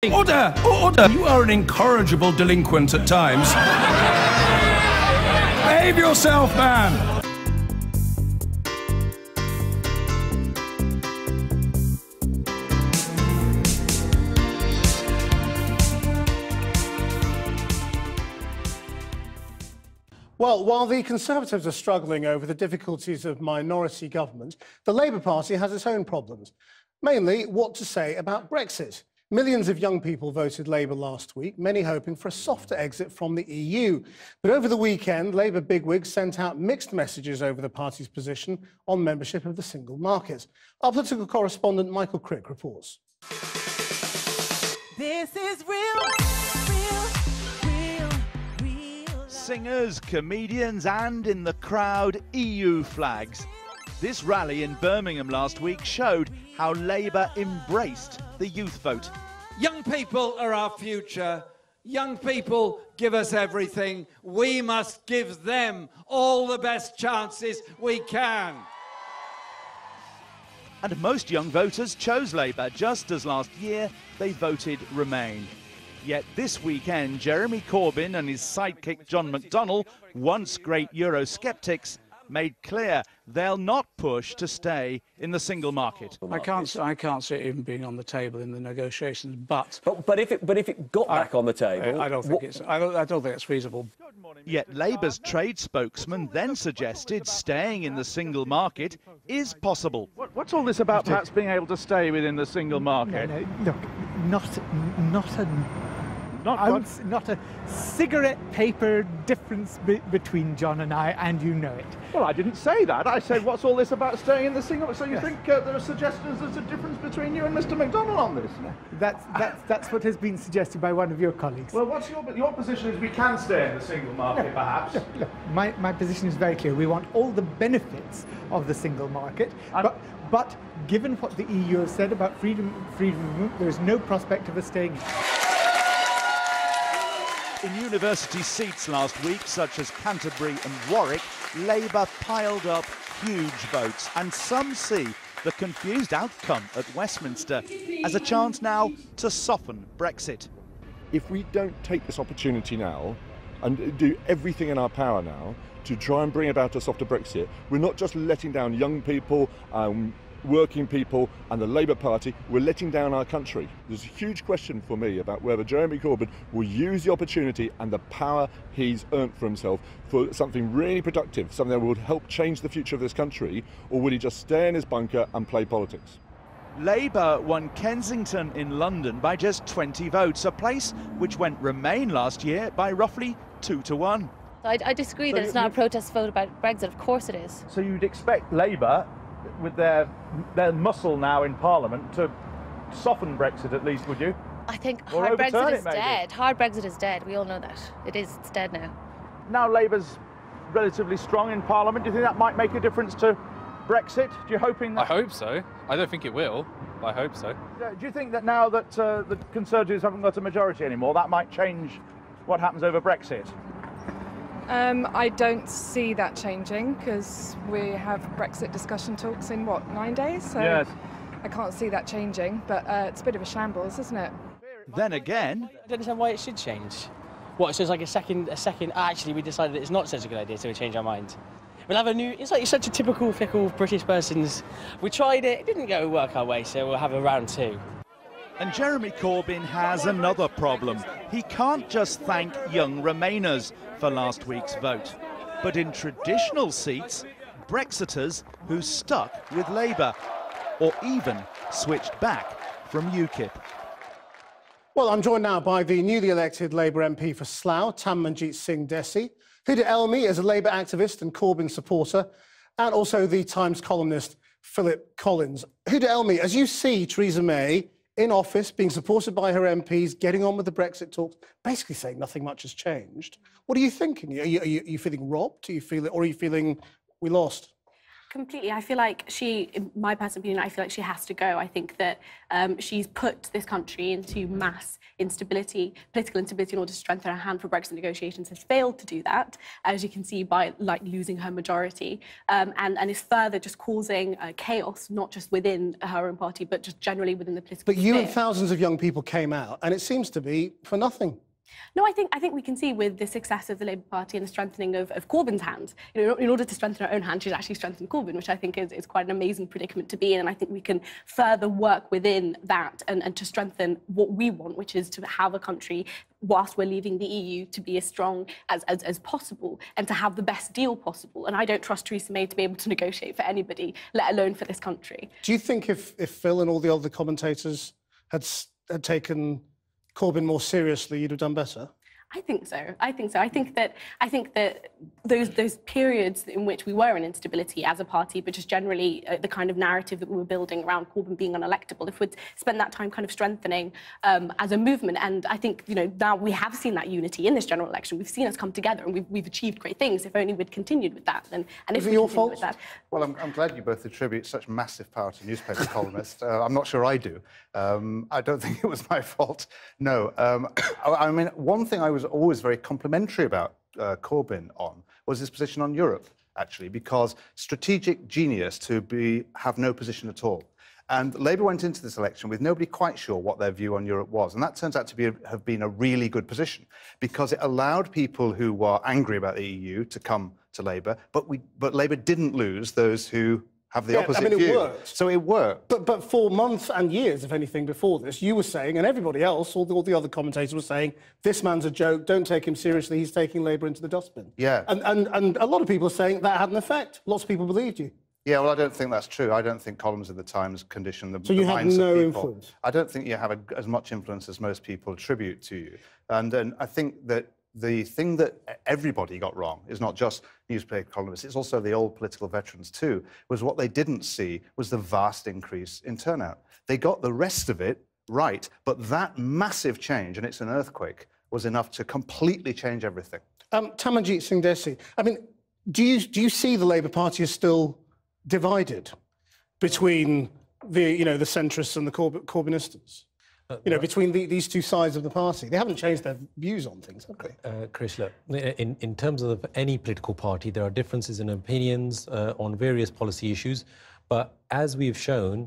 Order! Order! You are an incorrigible delinquent at times. Behave yourself, man! Well, while the Conservatives are struggling over the difficulties of minority government, the Labour Party has its own problems. Mainly, what to say about Brexit. Millions of young people voted Labour last week, many hoping for a softer exit from the EU. But over the weekend, Labour bigwigs sent out mixed messages over the party's position on membership of the single market. Our political correspondent Michael Crick reports. This is real. Singers, comedians and, in the crowd, EU flags. This rally in Birmingham last week showed how Labour embraced the youth vote. Young people are our future. Young people give us everything. We must give them all the best chances we can. And most young voters chose Labour, just as last year they voted Remain. Yet this weekend, Jeremy Corbyn and his sidekick John McDonnell, once great Eurosceptics, made clear they'll not push to stay in the single market. I can't see it even being on the table in the negotiations. But if it got back on the table, I don't think it's feasible. Yet Labour's trade spokesman then suggested staying in the single market is possible. What's all this about perhaps being able to stay within the single market? No, look, not a cigarette paper difference between John and I, and you know it. Well, I didn't say that. I said, what's all this about staying in the single? So you think there are suggestions there's a difference between you and Mr. McDonnell on this? That's what has been suggested by one of your colleagues. Well, what's your position? Is we can stay in the single market, perhaps? Look, my position is very clear. We want all the benefits of the single market, but given what the EU has said about freedom of movement, there is no prospect of us staying in. In university seats last week, such as Canterbury and Warwick, Labour piled up huge votes, and some see the confused outcome at Westminster as a chance now to soften Brexit. If we don't take this opportunity now and do everything in our power now to try and bring about a softer Brexit, we're not just letting down young people, working people and the Labour Party, we're letting down our country. There's a huge question for me about whether Jeremy Corbyn will use the opportunity and the power he's earned for himself for something really productive, something that will help change the future of this country, or will he just stay in his bunker and play politics? Labour won Kensington in London by just 20 votes, a place which went Remain last year by roughly 2 to 1. I disagree that it's not a protest vote about Brexit. Of course it is. So you'd expect Labour, with their muscle now in Parliament, to soften Brexit at least, would you? I think hard Brexit is dead. Hard Brexit is dead. We all know that. It's dead now. Now Labour's relatively strong in Parliament. Do you think that might make a difference to Brexit? Do you hoping that... I hope so. I don't think it will, but I hope so. Do you think that now that the Conservatives haven't got a majority anymore, that might change what happens over Brexit? I don't see that changing because we have Brexit discussion talks in, 9 days? So yes. I can't see that changing, but it's a bit of a shambles, isn't it? Then again... I don't understand why it should change. What, so it's like a second, actually we decided it's not such a good idea, so we change our mind. We'll have a new, it's like such a typical fickle British person's, we tried it didn't work our way, so we'll have a round 2. And Jeremy Corbyn has another problem. He can't just thank young Remainers for last week's vote, but in traditional seats, Brexiters who stuck with Labour, or even switched back from UKIP. Well, I'm joined now by the newly elected Labour MP for Slough, Tanmanjeet Singh Desi, Huda Elmi is a Labour activist and Corbyn supporter, and also the Times columnist Philip Collins. Huda Elmi, as you see Theresa May in office, being supported by her MPs, getting on with the Brexit talks, basically saying nothing much has changed. What are you thinking? Are you feeling robbed? Or are you feeling we lost? Completely. I feel like in my personal opinion, I feel like she has to go. I think that she's put this country into mass instability, political instability, in order to strengthen her hand for Brexit negotiations, has failed to do that, as you can see by losing her majority, and is further just causing chaos, not just within her own party, but just generally within the political sphere. But you and thousands of young people came out, and it seems to be for nothing. No, I think we can see with the success of the Labour Party and the strengthening of Corbyn's hand, you know, in order to strengthen her own hand, she's actually strengthened Corbyn, which I think is quite an amazing predicament to be in. And I think we can further work within that and to strengthen what we want, which is to have a country, whilst we're leaving the EU, to be as strong as possible and to have the best deal possible. And I don't trust Theresa May to be able to negotiate for anybody, let alone for this country. Do you think if Phil and all the other commentators had taken Corbyn more seriously, you'd have done better? I think so. I think so. I think that those periods in which we were in instability as a party, but just generally the kind of narrative that we were building around Corbyn being unelectable, if we'd spent that time kind of strengthening as a movement, and I think, you know, now we have seen that unity in this general election. We've seen us come together, and we've achieved great things. If only we'd continued with that, and if we continued with that. Well, I'm glad you both attribute such massive power to newspaper columnists. I'm not sure I do. I don't think it was my fault. No. I mean, one thing I was always very complimentary about Corbyn on was his position on Europe, actually, because strategic genius to have no position at all. And Labour went into this election with nobody quite sure what their view on Europe was. And that turns out to have been a really good position, because it allowed people who were angry about the EU to come to Labour, but Labour didn't lose those who have the opposite view. It worked. So it worked. But for months and years, if anything, before this, you were saying, and everybody else, all the other commentators were saying, this man's a joke, don't take him seriously, he's taking Labour into the dustbin. Yeah. And a lot of people are saying that had an effect. Lots of people believed you. Yeah, well, I don't think that's true. I don't think columns in the Times condition the So you have no influence? I don't think you have as much influence as most people attribute to you. And I think that the thing that everybody got wrong is not just newspaper columnists, it's also the old political veterans too, was what they didn't see was the vast increase in turnout. They got the rest of it right, but that massive change, and it's an earthquake, was enough to completely change everything. Tamanjeet Singh Desi, I mean, do you see the Labour Party as still divided between the centrists and the Corbynistas? Between these two sides of the party. They haven't changed their views on things, have they? Chris, look, in terms of any political party, there are differences in opinions on various policy issues. But as we've shown,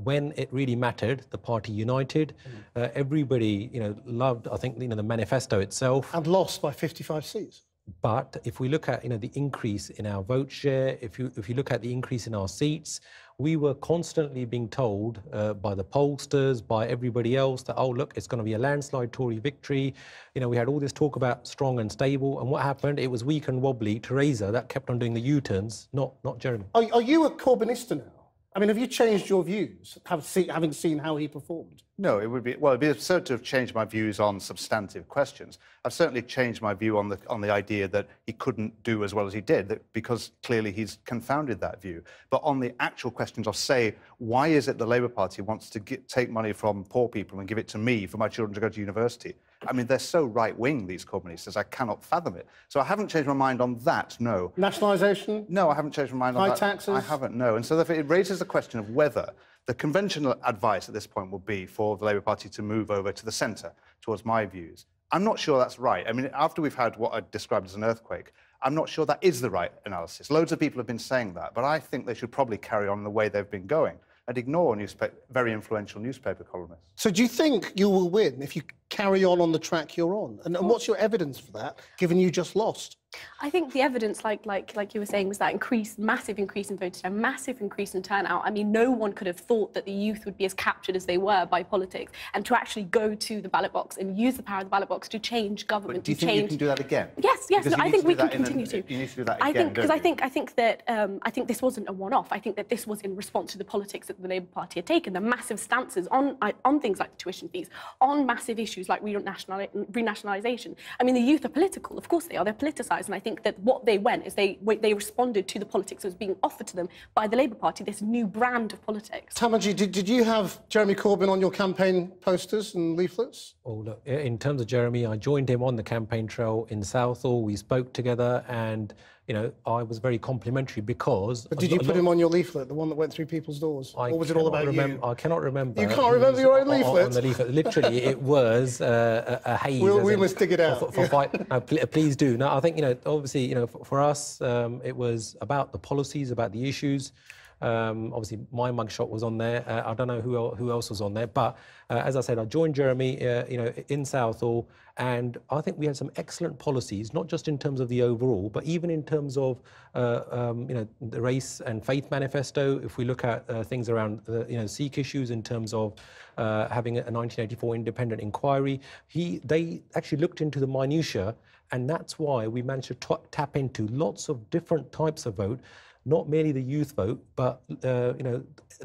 when it really mattered, the party united. Everybody, loved, I think, the manifesto itself. And lost by 55 seats. But if we look at, the increase in our vote share, if you look at the increase in our seats, we were constantly being told by the pollsters, by everybody else that, oh, look, it's going to be a landslide Tory victory. We had all this talk about strong and stable. And what happened? It was weak and wobbly. Theresa, that kept on doing the U-turns, not Jeremy. Are you a Corbynista now? I mean, have you changed your views, having seen how he performed? No, it'd be absurd to have changed my views on substantive questions. I've certainly changed my view on the idea that he couldn't do as well as he did, because clearly he's confounded that view. But on the actual questions of, say, why is it the Labour Party wants to take money from poor people and give it to me for my children to go to university? I mean, they're so right-wing, these Corbynistas, I cannot fathom it. So I haven't changed my mind on that, no. Nationalisation? No, I haven't changed my mind on that. High taxes? I haven't, no. And so therefore it raises the question of whether the conventional advice at this point would be for the Labour Party to move over to the centre, towards my views. I'm not sure that's right. I mean, after we've had what I described as an earthquake, I'm not sure that is the right analysis. Loads of people have been saying that, but I think they should probably carry on the way they've been going and ignore very influential newspaper columnists. So do you think you will win if you carry on the track you're on? And what's your evidence for that, given you just lost? I think the evidence, like you were saying, was that massive increase in voter share, massive increase in turnout. I mean, no one could have thought that the youth would be as captured as they were by politics, and to actually go to the ballot box and use the power of the ballot box to change government. But do you think you can do that again? Yes. No, I think we can continue to. You need to do that again. I think this wasn't a one-off. I think that this was in response to the politics that the Labour Party had taken, the massive stances on things like the tuition fees, on massive issues like renationalisation. I mean, the youth are political. Of course they are. They're politicised. And I think that what they went is they responded to the politics that was being offered to them by the Labour Party, this new brand of politics. Tamanjeet, did you have Jeremy Corbyn on your campaign posters and leaflets? Oh, look, in terms of Jeremy, I joined him on the campaign trail in Southall. We spoke together, and I was very complimentary because... But did you put him on your leaflet, the one that went through people's doors? Or was it all about you? I cannot remember. You can't remember your own leaflet? On the leaflet. Literally, it was a haze. We must dig it out. No, please do. No, I think, obviously, for us, it was about the policies, about the issues. Obviously, my mugshot was on there. I don't know who else was on there. But as I said, I joined Jeremy, in Southall, and I think we had some excellent policies, not just in terms of the overall, but even in terms of, the race and faith manifesto. If we look at things around, Sikh issues in terms of having a 1984 independent inquiry, they actually looked into the minutiae, and that's why we managed to tap into lots of different types of vote. Not merely the youth vote, but a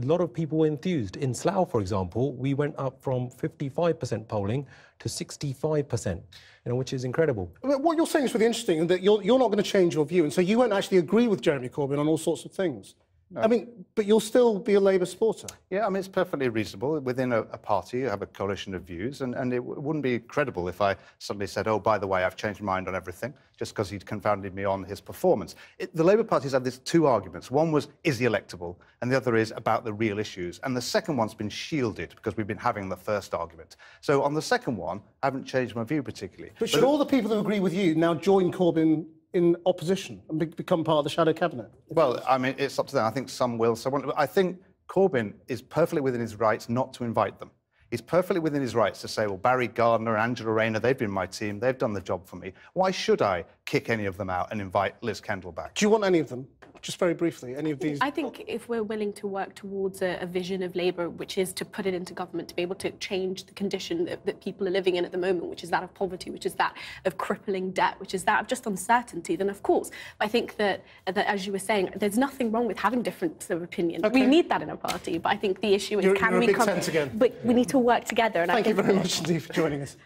lot of people were enthused. In Slough, for example, we went up from 55% polling to 65%, which is incredible. What you're saying is really interesting, that you're not going to change your view, and so you won't actually agree with Jeremy Corbyn on all sorts of things. No. I mean, but you'll still be a Labour supporter. Yeah, I mean, it's perfectly reasonable. Within a party, you have a coalition of views, and it wouldn't be credible if I suddenly said, oh, by the way, I've changed my mind on everything, just because he'd confounded me on his performance. The Labour Party's had these two arguments. One was, is he electable? And the other is about the real issues. And the second one's been shielded, because we've been having the first argument. So on the second one, I haven't changed my view particularly. But should all the people who agree with you now join Corbyn in opposition and become part of the shadow cabinet? Well, I mean, it's up to them. I think some will, some won't. I think Corbyn is perfectly within his rights not to invite them. He's perfectly within his rights to say, well, Barry Gardiner and Angela Rayner, they've been my team, they've done the job for me. Why should I kick any of them out and invite Liz Kendall back? Do you want any of them? Just very briefly, any of these? I think if we're willing to work towards a vision of Labour, which is to put it into government, to be able to change the condition that people are living in at the moment, which is that of poverty, which is that of crippling debt, which is that of just uncertainty, then of course. I think that as you were saying, there's nothing wrong with having different sort of opinions. Okay. We need that in a party, but I think the issue is can we come... But we need to work together. And Thank you very much indeed for joining us.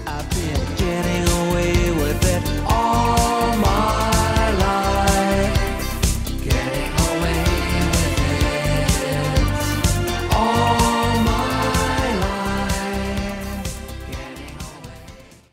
I've been getting